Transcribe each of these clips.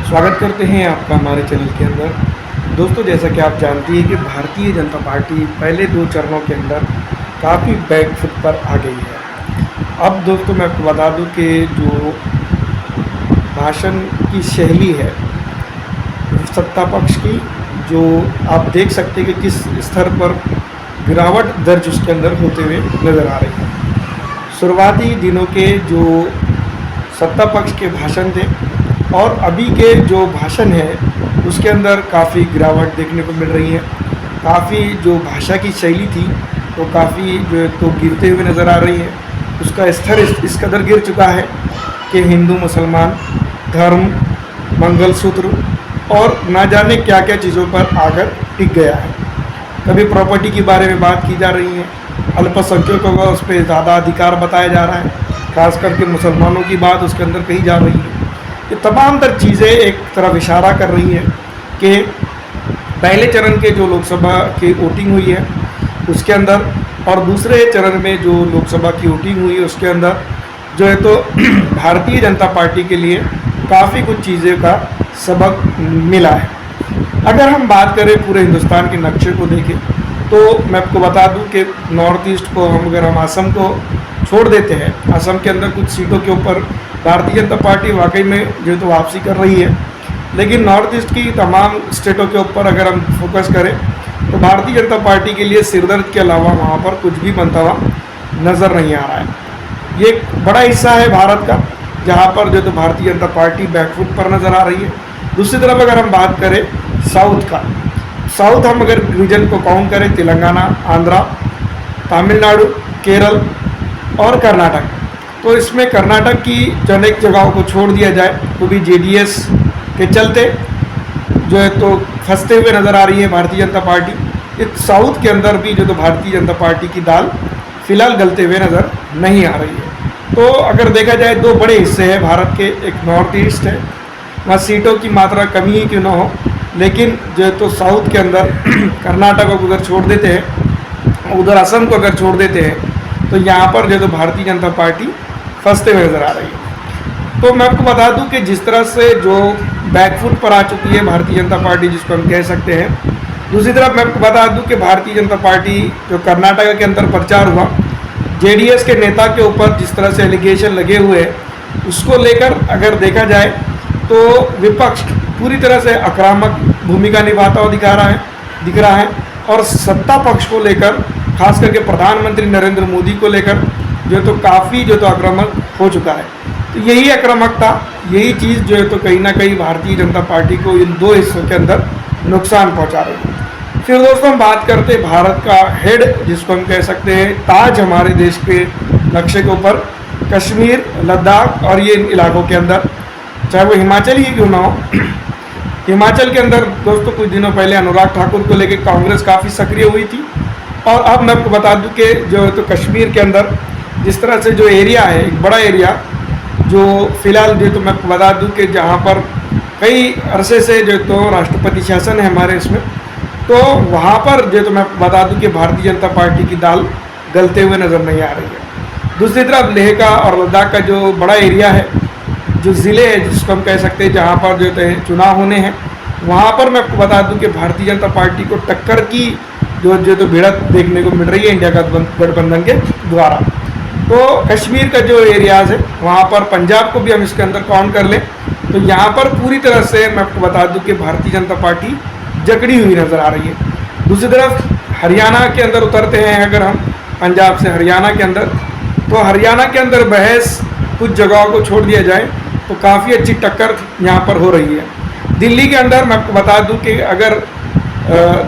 स्वागत करते हैं आपका हमारे चैनल के अंदर। दोस्तों, जैसा कि आप जानती हैं कि भारतीय जनता पार्टी पहले 2 चरणों के अंदर काफ़ी बैकफुट पर आ गई है। अब दोस्तों मैं आपको बता दूं कि जो भाषण की शैली है सत्ता पक्ष की, जो आप देख सकते हैं कि किस स्तर पर गिरावट दर्ज उसके अंदर होते हुए नज़र आ रही है। शुरुआती दिनों के जो सत्ता पक्ष के भाषण थे और अभी के जो भाषण है उसके अंदर काफ़ी गिरावट देखने को मिल रही है। काफ़ी जो भाषा की शैली थी वो काफ़ी जो है तो गिरते हुए नज़र आ रही है। उसका स्तर इस कदर गिर चुका है कि हिंदू मुसलमान, धर्म, मंगलसूत्र और ना जाने क्या क्या चीज़ों पर आकर टिक गया है। कभी प्रॉपर्टी के बारे में बात की जा रही है, अल्पसंख्यकों को उस पर ज़्यादा अधिकार बताया जा रहा है, खास करके मुसलमानों की बात उसके अंदर कही जा रही है। ये तमाम तर चीज़ें एक तरफ इशारा कर रही है कि पहले चरण के जो लोकसभा की वोटिंग हुई है उसके अंदर और दूसरे चरण में जो लोकसभा की वोटिंग हुई है उसके अंदर जो है तो भारतीय जनता पार्टी के लिए काफ़ी कुछ चीज़ें का सबक मिला है। अगर हम बात करें पूरे हिंदुस्तान के नक्शे को देखें तो मैं आपको बता दूं कि नॉर्थ ईस्ट को हम असम को छोड़ देते हैं, असम के अंदर कुछ सीटों के ऊपर भारतीय जनता पार्टी वाकई में जो तो वापसी कर रही है, लेकिन नॉर्थ ईस्ट की तमाम स्टेटों के ऊपर अगर हम फोकस करें तो भारतीय जनता पार्टी के लिए सिरदर्द के अलावा वहाँ पर कुछ भी बनता हुआ नज़र नहीं आ रहा है। ये एक बड़ा हिस्सा है भारत का जहाँ पर जो तो भारतीय जनता पार्टी बैकफुट पर नज़र आ रही है। दूसरी तरफ अगर हम बात करें साउथ हम अगर रीजन को काउंट करें, तेलंगाना, आंध्रा, तमिलनाडु, केरल और कर्नाटक, तो इसमें कर्नाटक की अनेक जगहों को छोड़ दिया जाए तो भी जेडीएस के चलते जो है तो फंसते हुए नज़र आ रही है भारतीय जनता पार्टी। इस साउथ के अंदर भी जो तो भारतीय जनता पार्टी की दाल फिलहाल गलते हुए नज़र नहीं आ रही है। तो अगर देखा जाए 2 बड़े हिस्से हैं भारत के, एक नॉर्थ ईस्ट है, वहाँ सीटों की मात्रा कमी ही क्यों ना हो, लेकिन जो है तो साउथ के अंदर कर्नाटक को अगर छोड़ देते हैं, उधर असम को अगर छोड़ देते हैं तो यहाँ पर जो तो भारतीय जनता पार्टी फंसते हुए नज़र आ रही है। तो मैं आपको बता दूं कि जिस तरह से जो बैकफुट पर आ चुकी है भारतीय जनता पार्टी जिसको हम कह सकते हैं, दूसरी तरफ मैं आपको बता दूं कि भारतीय जनता पार्टी जो कर्नाटक के अंदर प्रचार हुआ, जेडीएस के नेता के ऊपर जिस तरह से एलिगेशन लगे हुए हैं उसको लेकर अगर देखा जाए तो विपक्ष पूरी तरह से आक्रामक भूमिका निभाता हुआ दिख रहा है और सत्ता पक्ष को लेकर, खास करके प्रधानमंत्री नरेंद्र मोदी को लेकर जो तो काफ़ी जो तो आक्रामक हो चुका है। तो यही आक्रामकता, यही चीज़ जो है तो कहीं ना कहीं भारतीय जनता पार्टी को इन 2 हिस्सों के अंदर नुकसान पहुंचा रही है। फिर दोस्तों हम बात करते हैं भारत का हेड जिसको हम कह सकते हैं ताज हमारे देश के नक्शे के ऊपर, कश्मीर, लद्दाख और ये इलाकों के अंदर, चाहे वो हिमाचल ही क्यों ना हो। हिमाचल के अंदर दोस्तों कुछ दिनों पहले अनुराग ठाकुर को लेकर कांग्रेस काफ़ी सक्रिय हुई थी और अब मैं आपको बता दूं कि जो है तो कश्मीर के अंदर जिस तरह से जो एरिया है, एक बड़ा एरिया जो फिलहाल जो तो मैं आपको बता दूं कि जहां पर कई अरसे से जो तो राष्ट्रपति शासन है हमारे इसमें, तो वहां पर जो तो मैं आपको बता दूं कि भारतीय जनता पार्टी की दाल गलते हुए नज़र नहीं आ रही है। दूसरी तरफ लेह का और लद्दाख का जो बड़ा एरिया है, जो ज़िले हैं जिसको हम कह सकते हैं जहाँ पर जो है चुनाव होने हैं, वहाँ पर मैं आपको बता दूं कि भारतीय जनता पार्टी को टक्कर की जो तो भिड़त देखने को मिल रही है इंडिया गठबंधन के द्वारा। तो कश्मीर का जो एरियाज़ है वहाँ पर पंजाब को भी हम इसके अंदर काउंट कर लें तो यहाँ पर पूरी तरह से मैं आपको बता दूं कि भारतीय जनता पार्टी जकड़ी हुई नज़र आ रही है। दूसरी तरफ हरियाणा के अंदर उतरते हैं अगर हम, पंजाब से हरियाणा के अंदर, तो हरियाणा के अंदर बहस कुछ जगहों को छोड़ दिया जाए तो काफ़ी अच्छी टक्कर यहाँ पर हो रही है। दिल्ली के अंदर मैं आपको बता दूं कि अगर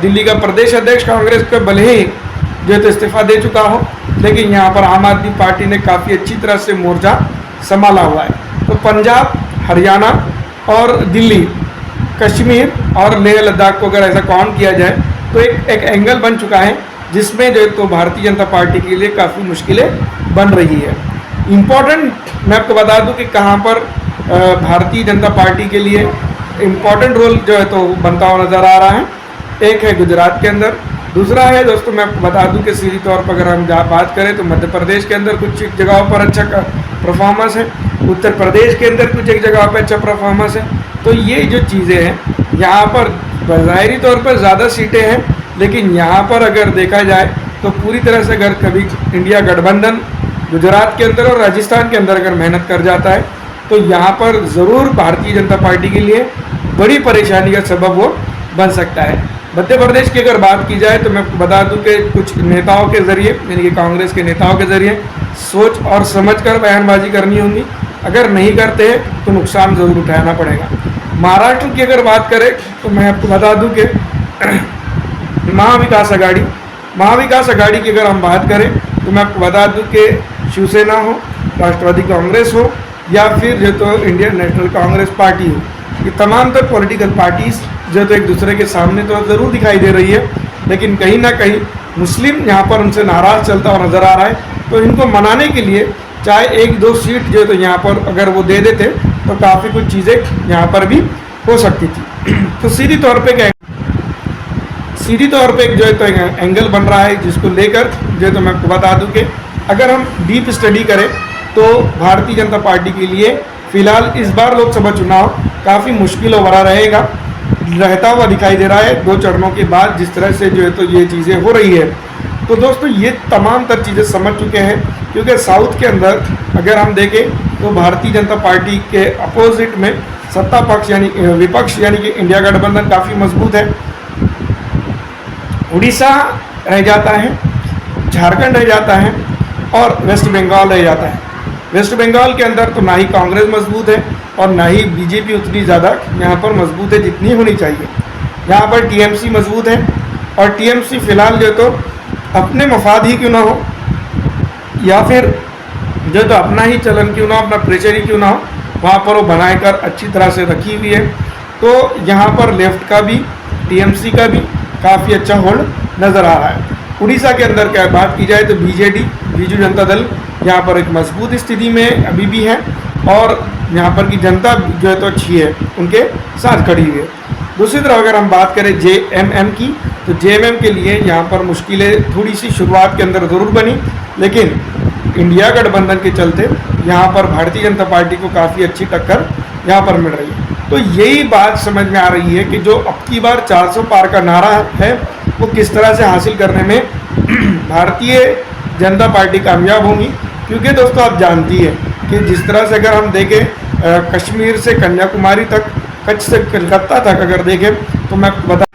दिल्ली का प्रदेश अध्यक्ष कांग्रेस के भले ही जो है तो इस्तीफा दे चुका हो, लेकिन यहाँ पर आम आदमी पार्टी ने काफ़ी अच्छी तरह से मोर्चा संभाला हुआ है। तो पंजाब, हरियाणा और दिल्ली, कश्मीर और लेह लद्दाख को अगर ऐसा काउंट किया जाए तो एक एंगल बन चुका है जिसमें जो तो भारतीय जनता पार्टी के लिए काफ़ी मुश्किलें बन रही है। इम्पॉर्टेंट मैं आपको बता दूं कि कहाँ पर भारतीय जनता पार्टी के लिए इम्पॉर्टेंट रोल जो है तो बनता हुआ नज़र आ रहा है। एक है गुजरात के अंदर, दूसरा है दोस्तों मैं आपको बता दूं कि सीधी तौर पर अगर हम बात करें तो मध्य प्रदेश के अंदर कुछ जगहों पर अच्छा परफॉर्मेंस है, उत्तर प्रदेश के अंदर कुछ एक जगह पे अच्छा परफॉर्मेंस है। तो ये जो चीज़ें हैं यहाँ पर ज़ाहिरी तौर पर ज़्यादा सीटें हैं, लेकिन यहाँ पर अगर देखा जाए तो पूरी तरह से अगर कभी इंडिया गठबंधन गुजरात के अंदर और राजस्थान के अंदर अगर मेहनत कर जाता है तो यहाँ पर ज़रूर भारतीय जनता पार्टी के लिए बड़ी परेशानी का सबब वो बन सकता है। मध्य प्रदेश की अगर बात की जाए तो मैं बता दूं कि कुछ नेताओं के ज़रिए, यानी कि कांग्रेस के नेताओं के ज़रिए सोच और समझ कर बयानबाजी करनी होगी। अगर नहीं करते हैं तो नुकसान ज़रूर उठाना पड़ेगा। महाराष्ट्र की अगर बात करें तो मैं आपको बता दूं कि महाविकास आघाड़ी की अगर हम बात करें तो मैं आपको बता दूं कि शिवसेना हो, राष्ट्रवादी कांग्रेस हो या फिर जो तो इंडियन नेशनल कांग्रेस पार्टी हो, ये तमाम तर पॉलिटिकल पार्टीज़ जो तो एक दूसरे के सामने तो ज़रूर दिखाई दे रही है, लेकिन कहीं ना कहीं मुस्लिम यहाँ पर उनसे नाराज़ चलता हुआ नज़र आ रहा है। तो इनको मनाने के लिए चाहे एक दो सीट जो तो यहाँ पर अगर वो दे देते तो काफ़ी कुछ चीज़ें यहाँ पर भी हो सकती थी। तो सीधी तौर पे एक जो है तो एंगल बन रहा है, जिसको लेकर जो है तो मैं आपको बता दूं कि अगर हम डीप स्टडी करें तो भारतीय जनता पार्टी के लिए फ़िलहाल इस बार लोकसभा चुनाव काफ़ी मुश्किल भरा रहता हुआ दिखाई दे रहा है 2 चरणों के बाद, जिस तरह से जो है तो ये चीज़ें हो रही है। तो दोस्तों ये तमाम तर चीज़ें समझ चुके हैं, क्योंकि साउथ के अंदर अगर हम देखें तो भारतीय जनता पार्टी के अपोजिट में सत्ता पक्ष यानी विपक्ष यानी कि इंडिया गठबंधन काफ़ी मजबूत है। उड़ीसा रह जाता है, झारखंड रह जाता है और वेस्ट बंगाल रह जाता है। वेस्ट बंगाल के अंदर तो ना ही कांग्रेस मजबूत है और ना ही बीजेपी उतनी ज़्यादा यहाँ पर मजबूत है जितनी होनी चाहिए। यहाँ पर टीएमसी मजबूत है और टीएमसी फ़िलहाल जो तो अपने मफाद ही क्यों ना हो या फिर जो तो अपना ही चलन क्यों ना हो, अपना प्रेशर ही क्यों ना हो, वहाँ पर वो बनाकर अच्छी तरह से रखी हुई है। तो यहाँ पर लेफ्ट का भी टीएमसी का भी काफ़ी अच्छा होल्ड नज़र आ रहा है। उड़ीसा के अंदर क्या बात की जाए तो बीजेडी बीजू जनता दल यहाँ पर एक मजबूत स्थिति में अभी भी है और यहाँ पर की जनता जो है तो अच्छी है, उनके साथ खड़ी हुई है। दूसरी तरफ अगर हम बात करें जेएमएम की तो जेएमएम के लिए यहाँ पर मुश्किलें थोड़ी सी शुरुआत के अंदर ज़रूर बनी, लेकिन इंडिया गठबंधन के चलते यहाँ पर भारतीय जनता पार्टी को काफ़ी अच्छी टक्कर यहाँ पर मिल रही है। तो यही बात समझ में आ रही है कि जो अब की बार 400 पार का नारा है वो किस तरह से हासिल करने में भारतीय जनता पार्टी कामयाब होगी। क्योंकि दोस्तों आप जानती है कि जिस तरह से अगर हम देखें कश्मीर से कन्याकुमारी तक, कच्छ से कलकत्ता तक अगर देखें तो मैं बता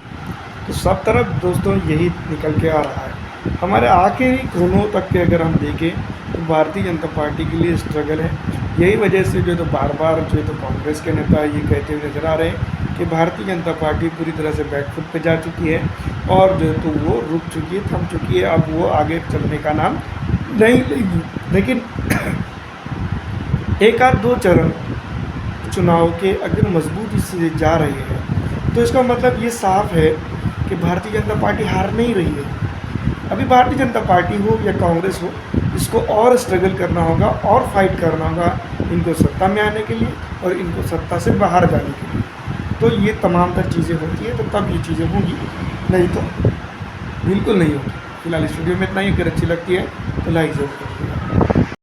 तो सब तरफ दोस्तों यही निकल के आ रहा है। हमारे आखिरी कोनों तक के अगर हम देखें तो भारतीय जनता पार्टी के लिए स्ट्रगल है। यही वजह से जो तो बार बार जो तो कांग्रेस के नेता ये कहते हुए नजर आ रहे हैं कि भारतीय जनता पार्टी पूरी तरह से बैकफुट पे जा चुकी है और जो तो वो रुक चुकी है, थम चुकी है, अब वो आगे चलने का नाम नहीं लेगी। लेकिन एक आध 2 चरण चुनाव के अगर मजबूती से जा रहे हैं तो इसका मतलब ये साफ है कि भारतीय जनता पार्टी हार नहीं रही है। अभी भारतीय जनता पार्टी हो या कांग्रेस हो, इसको और स्ट्रगल करना होगा और फाइट करना होगा इनको सत्ता में आने के लिए और इनको सत्ता से बाहर जाने के लिए। तो ये तमाम तर चीज़ें होती है, तो तब ये चीज़ें होंगी, नहीं तो बिल्कुल नहीं होगी। फिलहाल इस वीडियो में इतना ही। अगर अच्छी लगती है तो लाइक ज़रूर करें।